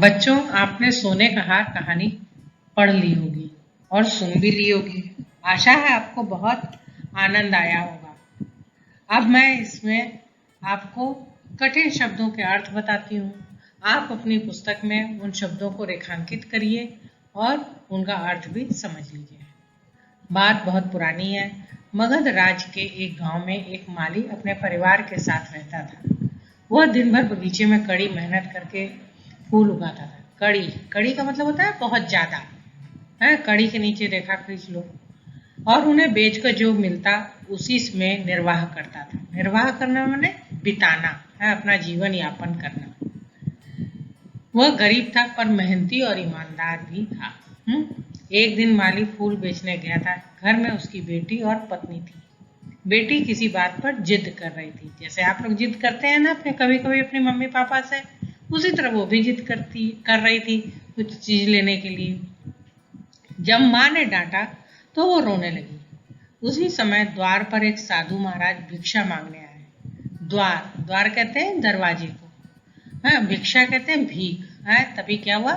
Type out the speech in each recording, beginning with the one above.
बच्चों, आपने सोने का हार कहानी पढ़ ली होगी और सुन भी ली होगी। आशा है आपको बहुत आनंद आया होगा। अब मैं इसमें आपको कठिन शब्दों के अर्थ बताती हूँ। आप अपनी पुस्तक में उन शब्दों को रेखांकित करिए और उनका अर्थ भी समझ लीजिए। बात बहुत पुरानी है। मगध राज्य के एक गांव में एक माली अपने परिवार के साथ रहता था। वह दिन भर बगीचे में कड़ी मेहनत करके फूल उगाता था। कड़ी कड़ी का मतलब होता है बहुत ज्यादा है। कड़ी के नीचे रेखा खींच लो और उन्हें बेचकर जो मिलता उसी में निर्वाह करता था। निर्वाह करना माने बिताना है, अपना जीवन यापन करना। वह गरीब था पर मेहनती और ईमानदार भी था। एक दिन माली फूल बेचने गया था। घर में उसकी बेटी और पत्नी थी। बेटी किसी बात पर जिद कर रही थी, जैसे आप लोग जिद करते हैं ना अपने कभी कभी अपने मम्मी पापा से, उसी तरह वो भी जिद कर रही थी कुछ चीज लेने के लिए। जब माँ ने डांटा तो वो रोने लगी। उसी समय द्वार पर एक साधु महाराज भिक्षा मांगने आए। द्वार द्वार कहते हैं दरवाजे को, हाँ, भिक्षा कहते हैं भीख है। तभी क्या हुआ,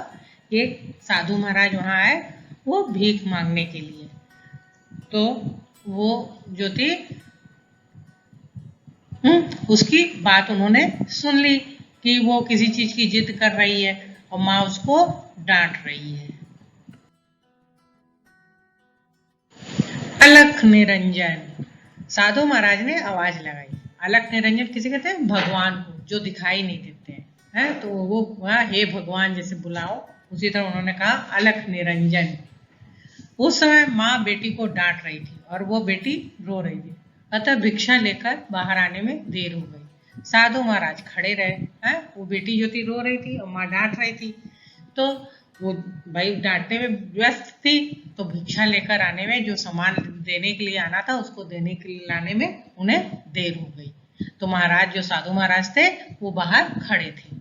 एक साधु महाराज वहां आए वो भीख मांगने के लिए। तो वो जो थी उसकी बात उन्होंने सुन ली कि वो किसी चीज की जिद कर रही है और माँ उसको डांट रही है। अलख निरंजन, साधु महाराज ने आवाज लगाई। अलख निरंजन किसे कहते हैं, भगवान को, जो दिखाई नहीं देते हैं। तो वो हे भगवान जैसे बुलाओ, उसी तरह उन्होंने कहा अलख निरंजन। उस समय माँ बेटी को डांट रही थी और वो बेटी रो रही थी, अतः भिक्षा लेकर बाहर आने में देर हो गई। साधु महाराज खड़े रहे हैं। वो बेटी जो थी रो रही थी और माँ डांट रही थी, तो वो भाई डांटने में व्यस्त थी, तो भिक्षा लेकर आने में, जो सामान देने के लिए आना था उसको देने के लिए लाने में उन्हें देर हो गई। तो महाराज जो साधु महाराज थे वो बाहर खड़े थे।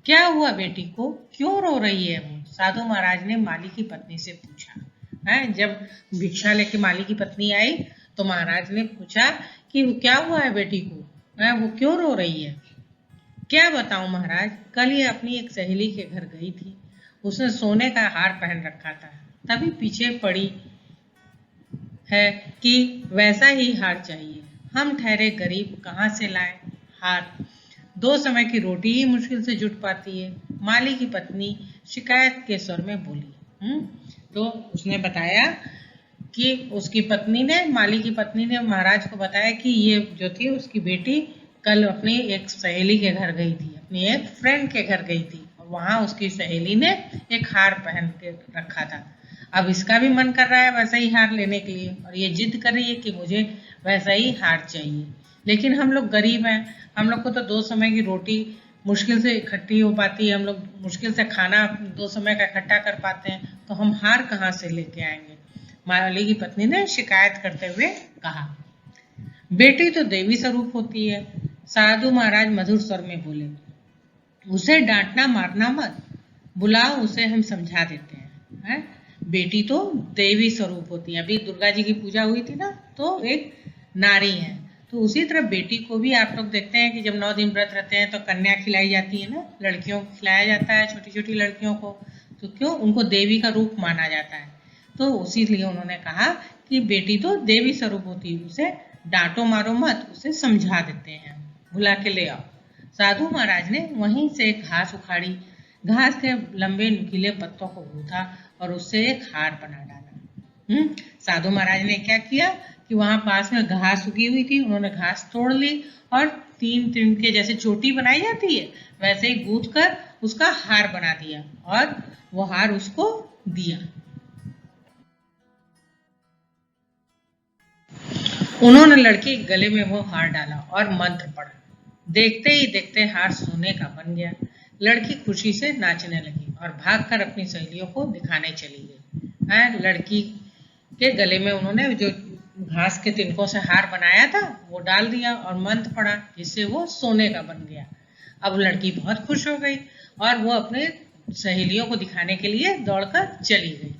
क्या हुआ बेटी को, क्यों रो रही है वो, साधु महाराज ने माली की पत्नी से पूछा। है, जब भिक्षा लेके माली की पत्नी आई तो महाराज ने पूछा कि क्या हुआ है बेटी को, है, वो क्यों रो रही है। क्या बताऊं महाराज, कल ये अपनी एक सहेली के घर गई थी। उसने सोने का हार पहन रखा था, तभी पीछे पड़ी है कि वैसा ही हार चाहिए। हम ठहरे गरीब, कहाँ से लाए हार, दो समय की रोटी ही मुश्किल से जुट पाती है। माली की पत्नी शिकायत के स्वर में बोली। तो उसने बताया कि उसकी पत्नी ने, माली की पत्नी ने महाराज को बताया कि ये जो थी उसकी बेटी कल अपनी एक सहेली के घर गई थी, अपनी एक फ्रेंड के घर गई थी, और वहां उसकी सहेली ने एक हार पहन के रखा था। अब इसका भी मन कर रहा है वैसा ही हार लेने के लिए, और ये जिद कर रही है कि मुझे वैसा ही हार चाहिए। लेकिन हम लोग गरीब हैं, हम लोग को तो दो समय की रोटी मुश्किल से इकट्ठी हो पाती है, हम लोग मुश्किल से खाना दो समय का इकट्ठा कर पाते हैं, तो हम हार कहाँ से लेके आएंगे। माली की पत्नी ने शिकायत करते हुए कहा। बेटी तो देवी स्वरूप होती है, साधु महाराज मधुर स्वर में बोले। उसे डांटना मारना मत, बुलाओ उसे, हम समझा देते हैं। बेटी तो देवी स्वरूप होती है। अभी दुर्गा जी की पूजा हुई थी ना, तो एक नारी है, तो उसी तरह बेटी को भी आप लोग देखते हैं कि जब 9 दिन व्रत रहते हैं तो कन्या खिलाई जाती है ना, लड़कियों को खिलाया जाता है, छोटी छोटी लड़कियों को। तो क्यों, उनको देवी का रूप माना जाता है। तो उसी लिए उन्होंने कहा कि बेटी तो देवी स्वरूप होती है, उसे डांटो मारो मत, उसे समझा देते हैं, बुला के ले आओ। साधु महाराज ने वहीं से घास उखाड़ी, घास के लंबे नुकीले पत्तों को गूथा और उससे एक हार बना डाला। साधु महाराज ने क्या किया कि वहां पास में घास उगी हुई थी, उन्होंने घास तोड़ ली और 3 तिनके जैसे चोटी बनाई जाती है वैसे ही गूंथ कर उसका हार बना दिया और वो हार उसको दिया। उन्होंने लड़की के गले में वो हार डाला और मंत्र पढ़ा। देखते ही देखते हार सोने का बन गया। लड़की खुशी से नाचने लगी और भागकर अपनी सहेलियों को दिखाने चली गई। लड़की के गले में उन्होंने जो घास के तिनकों से हार बनाया था वो डाल दिया और मंत्र पढ़ा, जिससे वो सोने का बन गया। अब लड़की बहुत खुश हो गई और वो अपने सहेलियों को दिखाने के लिए दौड़कर चली गई।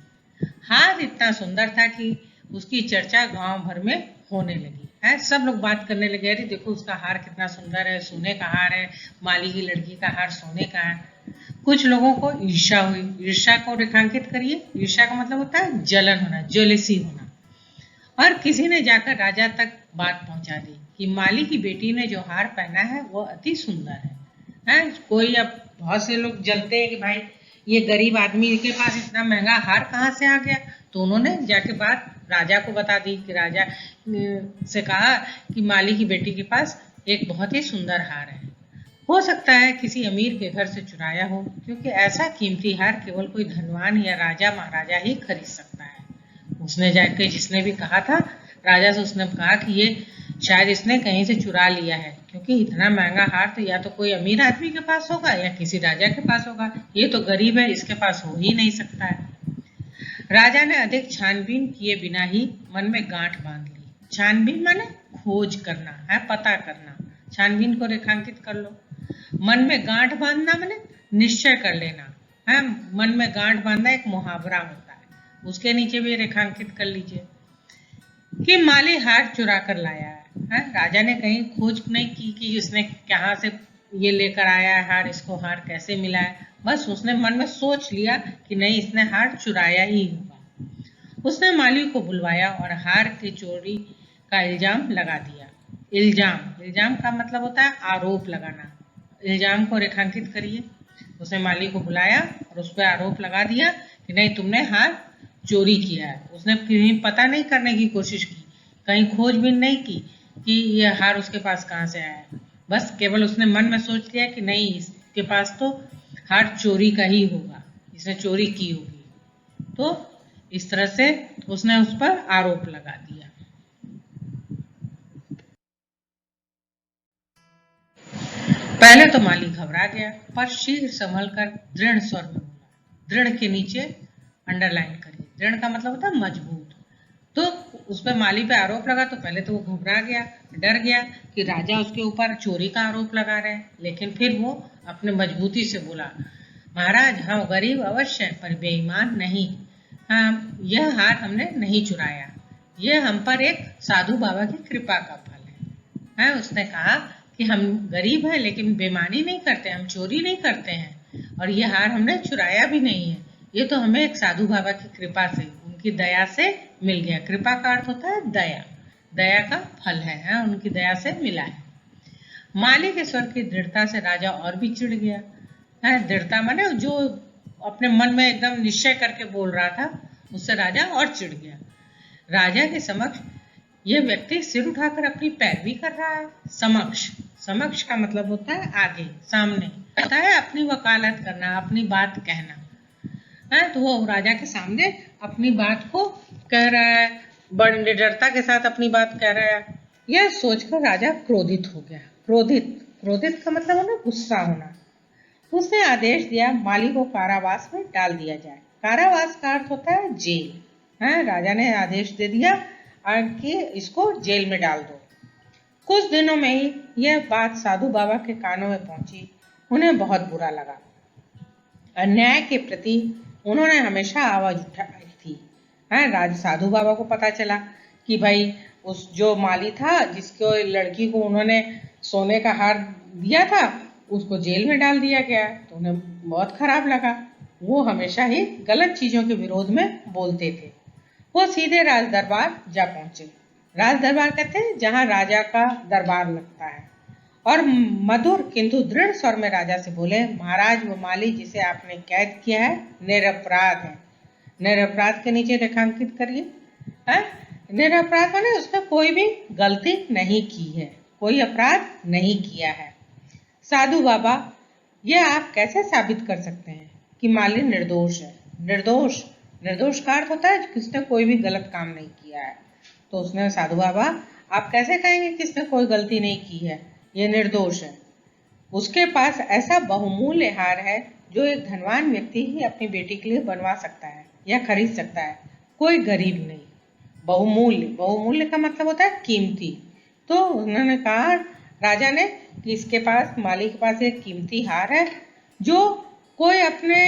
हार इतना सुंदर था कि उसकी चर्चा गांव भर में होने लगी है। सब लोग बात करने लगे, अरे देखो उसका हार कितना सुंदर है, सोने का हार है, माली की लड़की का हार सोने का है। कुछ लोगों को ईर्ष्या हुई। ईर्ष्या को रेखांकित करिए। ईर्ष्या का मतलब होता है जलन होना, जेलेसी होना। और किसी ने जाकर राजा तक बात पहुंचा दी कि माली की बेटी ने जो हार पहना है वो अति सुंदर है। कोई, अब बहुत से लोग जलते हैं कि भाई ये गरीब आदमी के पास इतना महंगा हार कहाँ से आ गया। तो उन्होंने जाके बात राजा को बता दी कि राजा से कहा कि माली की बेटी के पास एक बहुत ही सुंदर हार है। हो सकता है किसी अमीर के घर से चुराया हो, क्योंकि ऐसा कीमती हार केवल कोई धनवान या राजा महाराजा ही खरीद सकता है। उसने जाके जिसने भी कहा था राजा से, उसने कहा कि ये शायद इसने कहीं से चुरा लिया है, क्योंकि इतना महंगा हार तो या तो कोई अमीर आदमी के पास होगा या किसी राजा के पास होगा। ये तो गरीब है, इसके पास हो ही नहीं सकता है। राजा ने अधिक छानबीन किए बिना ही मन में गांठ बांध ली। छानबीन माने खोज करना है, पता करना। छानबीन को रेखांकित कर लो। मन में गांठ बांधना माने निश्चय कर लेना है। मन में गांठ बांधना एक मुहावरा होता है, उसके नीचे भी रेखांकित कर लीजिए कि माली हार चुरा कर लाया है। राजा ने कहीं खोज नहीं की कि उसने कहाँ से ये लेकर आया है हार, इसको हार कैसे मिला है। बस उसने मन में सोच लिया कि नहीं, इसने हार चुराया ही होगा। उसने माली को बुलवाया और हार की चोरी का इल्जाम लगा दिया। इल्जाम का मतलब होता है आरोप लगाना। इल्जाम को रेखांकित करिए। उसने माली को बुलाया और उस पर आरोप लगा दिया कि नहीं, तुमने हार चोरी किया है। उसने कहीं पता नहीं करने की कोशिश की, कहीं खोजबीन नहीं की कि यह हार उसके पास कहाँ से आया है। बस केवल उसने मन में सोच लिया कि नहीं, इसके पास तो हार चोरी का ही होगा, इसने चोरी की होगी। तो इस तरह से उसने उस पर आरोप लगा दिया। पहले तो माली घबरा गया, पर शीघ्र संभल कर दृढ़ स्वर में बोला। दृढ़ के नीचे अंडरलाइन करिए। दृढ़ का मतलब होता है मजबूत। तो उस पर माली पे आरोप लगा तो पहले तो वो घबरा गया, डर गया कि राजा उसके ऊपर चोरी का आरोप लगा रहे हैं। लेकिन फिर वो अपने मजबूती से बोला, महाराज, हम गरीब अवश्य पर बेईमान नहीं। हाँ, यह हार हमने नहीं चुराया, यह हम पर एक साधु बाबा की कृपा का फल है। उसने कहा कि हम गरीब हैं लेकिन बेईमानी नहीं करते, हम चोरी नहीं करते हैं, और ये हार हमने चुराया भी नहीं है। ये तो हमें एक साधु बाबा की कृपा से, उनकी दया से मिल गया। कृपा का अर्थ होता है दया, दया का फल है, उनकी दया से मिला है। माली के स्वर की दृढ़ता से राजा और भी चिढ़ गया। दृढ़ता माने जो अपने मन में एकदम निश्चय करके बोल रहा था, उससे राजा और चिढ़ गया। राजा के समक्ष यह व्यक्ति सिर उठाकर अपनी पैरवी कर रहा है। समक्ष का मतलब होता है आगे, सामने, होता है अपनी वकालत करना, अपनी बात कहना। तो वो राजा के सामने अपनी बात को कह रहा है, बड़ी निडरता के साथ अपनी बात कह रहा है। यह सोचकर राजा क्रोधित हो गया। क्रोधित का मतलब है ना गुस्सा होना। उसने आदेश दिया माली को कारावास में डाल दिया जाए। कारावास का अर्थ होता है जेल। राजा ने आदेश दे दिया कि इसको जेल में डाल दो। कुछ दिनों में ही यह बात साधु बाबा के कानों में पहुंची। उन्हें बहुत बुरा लगा। अन्याय के प्रति उन्होंने हमेशा आवाज उठाई थी। साधु बाबा को पता चला कि भाई उस जो माली था, जिसको लड़की को उन्होंने सोने का हार दिया था, उसको जेल में डाल दिया गया। तो उन्हें बहुत खराब लगा। वो हमेशा ही गलत चीजों के विरोध में बोलते थे। वो सीधे राज दरबार जा पहुंचे। राज दरबार कहते हैं जहां राजा का दरबार लगता है। और मधुर किंतु दृढ़ स्वर में राजा से बोले, महाराज, वो माली जिसे आपने कैद किया है निरपराध है। निरपराध के नीचे रेखांकित करिए। निरपराध माने उसने कोई भी गलती नहीं की है, कोई अपराध नहीं किया है। साधु बाबा, यह आप कैसे साबित कर सकते हैं कि माली निर्दोष है? निर्दोष का अर्थ होता है किसने कोई भी गलत काम नहीं किया है। तो उसने, साधु बाबा, आप कैसे कहेंगे किसने कोई गलती नहीं की है, ये निर्दोष है? उसके पास ऐसा बहुमूल्य हार है जो एक धनवान व्यक्ति ही अपनी बेटी के लिए बनवा सकता है या खरीद सकता है, कोई गरीब नहीं। बहुमूल्य का मतलब होता है कीमती। तो उन्होंने कहा, राजा ने, कि इसके पास, माली के पास एक कीमती हार है जो कोई अपने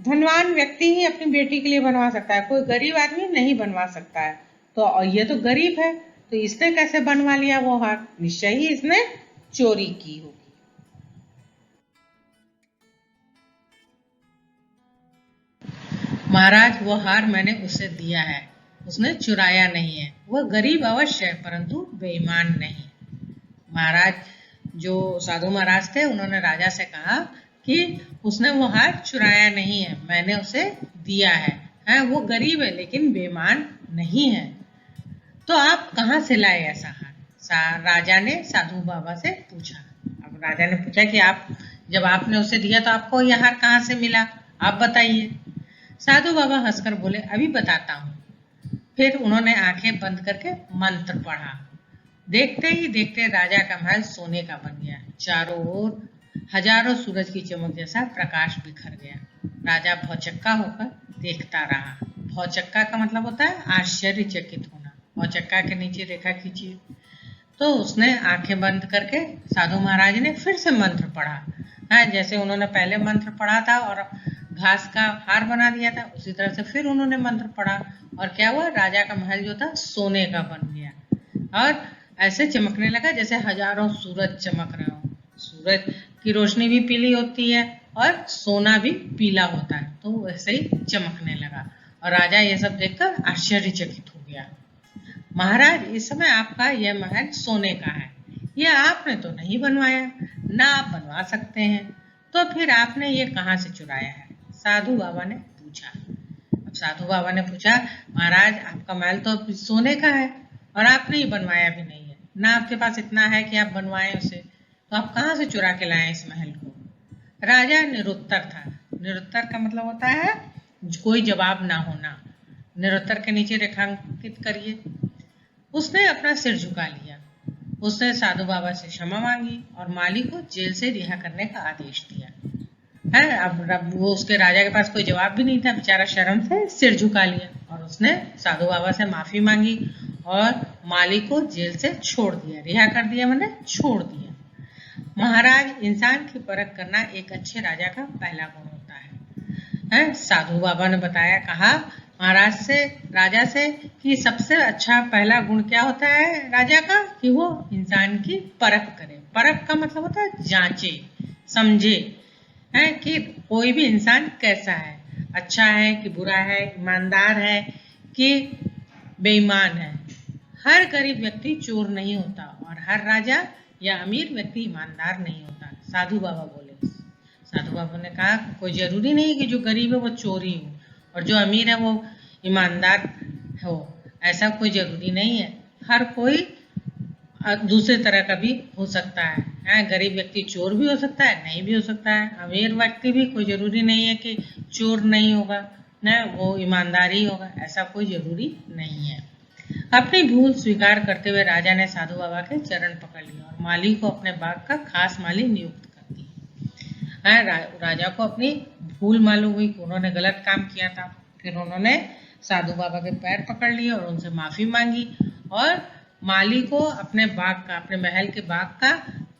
धनवान व्यक्ति ही अपनी बेटी के लिए बनवा सकता है, कोई गरीब आदमी नहीं बनवा सकता है। तो ये तो गरीब है, तो इसने कैसे बनवा लिया वो हार? निश्चय ही इसने चोरी की होगी। महाराज वो हार मैंने उसे दिया है, उसने चुराया नहीं है। वह गरीब अवश्य है परंतु बेईमान नहीं। महाराज जो साधु महाराज थे उन्होंने राजा से कहा कि उसने वो हार चुराया नहीं है, मैंने उसे दिया है, वो गरीब है लेकिन बेईमान नहीं है। तो आप कहाँ से लाए ऐसा हार? राजा ने साधु बाबा से पूछा। अब राजा ने पूछा कि आप जब आपने उसे दिया तो आपको यह हार कहाँ से मिला, आप बताइए। साधु बाबा हंसकर बोले, अभी बताता हूँ। फिर उन्होंने आंखें बंद करके मंत्र पढ़ा। देखते ही देखते राजा का महल सोने का बन गया। चारों ओर हजारों सूरज की चमक जैसा प्रकाश बिखर गया। राजा भौचक्का होकर देखता रहा। भौचक्का का मतलब होता है आश्चर्यचकित होना। भौचक्का के नीचे रेखा खींचिए। तो उसने आंखें बंद करके साधु महाराज ने फिर से मंत्र पढ़ा। जैसे उन्होंने पहले मंत्र पढ़ा था और घास का हार बना दिया था, उसी तरह से फिर उन्होंने मंत्र पढ़ा और क्या हुआ, राजा का महल जो था सोने का बन गया और ऐसे चमकने लगा जैसे हजारों सूरज चमक रहे हो। सूरज की रोशनी भी पीली होती है और सोना भी पीला होता है, तो वैसे ही चमकने लगा और राजा ये सब देखकर आश्चर्यचकित हो गया। महाराज, इस समय आपका यह महल सोने का है, यह आपने तो नहीं बनवाया, ना आप बनवा सकते हैं, तो फिर आपने ये कहाँ से चुराया है? साधु बाबा ने पूछा। अब साधु बाबा ने पूछा, महाराज आपका महल तो अब सोने का है और आपने ये बनवाया भी नहीं है, ना आपके पास इतना है कि आप बनवाएं उसे, तो आप कहाँ से चुरा के लाए इस महल को? राजा निरुत्तर था। निरुत्तर का मतलब होता है कोई जवाब ना होना। निरुत्तर के नीचे रेखांकित करिए। उसने अपना सिर झुका लिया। उसने साधु बाबा से क्षमा मांगी और माली को जेल से रिहा करने का आदेश दिया। अब वो उसके राजा के पास कोई जवाब भी नहीं था, बेचारा शर्म से सिर झुका लिया और उसने साधु बाबा से माफी मांगी और माली को जेल से छोड़ दिया, रिहा कर दिया, मैंने छोड़ दिया। महाराज, इंसान की परख करना एक अच्छे राजा का पहला गुण होता है। साधु बाबा ने बताया, कहा महाराज से, राजा से कि सबसे अच्छा पहला गुण क्या होता है राजा का, कि वो इंसान की परख करे। परख का मतलब होता है जांचे, समझे, कि कोई भी इंसान कैसा है, अच्छा है कि बुरा है, ईमानदार है कि बेईमान है। हर गरीब व्यक्ति चोर नहीं होता और हर राजा या अमीर व्यक्ति ईमानदार नहीं होता। साधु बाबा बोले। साधु बाबा ने कहा, कोई जरूरी नहीं कि जो गरीब है वो चोर ही हो और जो अमीर है वो ईमानदार हो, ऐसा कोई जरूरी नहीं है। हर कोई दूसरे तरह का भी हो सकता है। गरीब व्यक्ति चोर भी हो सकता है, नहीं भी हो सकता है। अमीर व्यक्ति भी कोई जरूरी नहीं है कि चोर नहीं होगा, ना वो ईमानदार ही होगा, ऐसा कोई जरूरी नहीं है। अपनी भूल स्वीकार करते हुए राजा ने साधु बाबा के चरण पकड़ लिए और माली को अपने बाग का खास माली नियुक्त कर दिया। राजा को अपनी भूल मालूम हुई कि उन्होंने गलत काम किया था। फिर उन्होंने साधु बाबा के पैर पकड़ लिए और उनसे माफी मांगी और माली को अपने बाग का, अपने महल के बाग का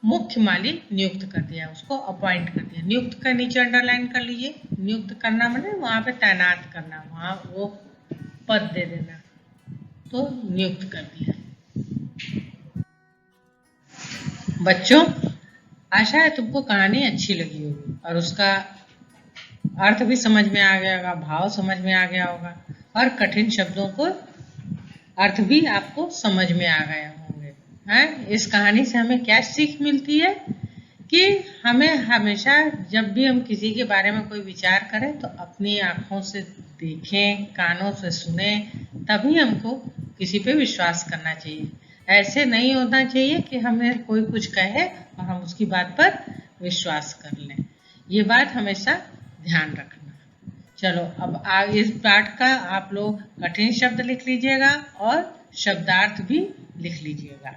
मुख्य माली नियुक्त कर दिया, उसको अपॉइंट कर दिया। नियुक्त का नीचे अंडरलाइन कर लीजिए। नियुक्त करना मतलब वहां पे तैनात करना, वहां वो पद दे देना, तो नियुक्त कर दिया। बच्चों, आशा है तुमको कहानी अच्छी लगी होगी और उसका अर्थ भी समझ में आ गया होगा, भाव समझ में आ गया होगा और कठिन शब्दों को अर्थ भी आपको समझ में आ गए होंगे। इस कहानी से हमें क्या सीख मिलती है कि हमें हमेशा जब भी हम किसी के बारे में कोई विचार करें तो अपनी आंखों से देखें, कानों से सुने, तभी हमको किसी पे विश्वास करना चाहिए। ऐसे नहीं होना चाहिए कि हमें कोई कुछ कहे और हम उसकी बात पर विश्वास कर लें। ये बात हमेशा ध्यान रखना। चलो अब इस पाठ का आप लोग कठिन शब्द लिख लीजिएगा और शब्दार्थ भी लिख लीजिएगा।